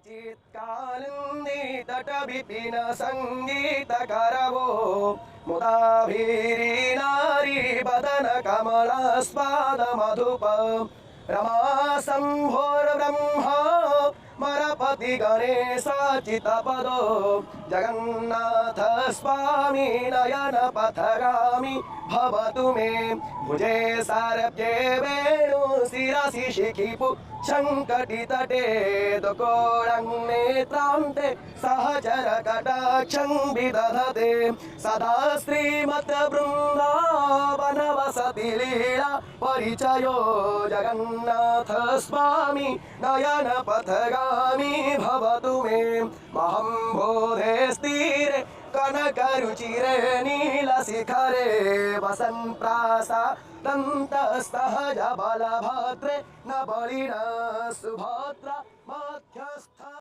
चित्कालिन्दी तट विपिन संगीत करवो मुदाभिरी नारी बदन कमलास्वाद मधुप रमा शंभोर्ब्रह्मा मरपति गणेश चितपदो जगन्नाथ स्वामी नयन पथगामी भवतु मे भुजे सारभ्ये वेणु शिरसि शिखिपु शङ्कटितटे दुकोणनेत्रान्ते सहचर कटाक्षं विदधते सदा श्रीमत् वृन्दावन वसति लीला परिचयो जगन्नाथ स्वामी नयन पथगामी भवतु मे महं बोधे स्थिरे कनकरुचिरे नीलशिखरे वसन् प्रासादन्तस्तः बलभद्रे न बलिना सुभद्रा मध्यस्थ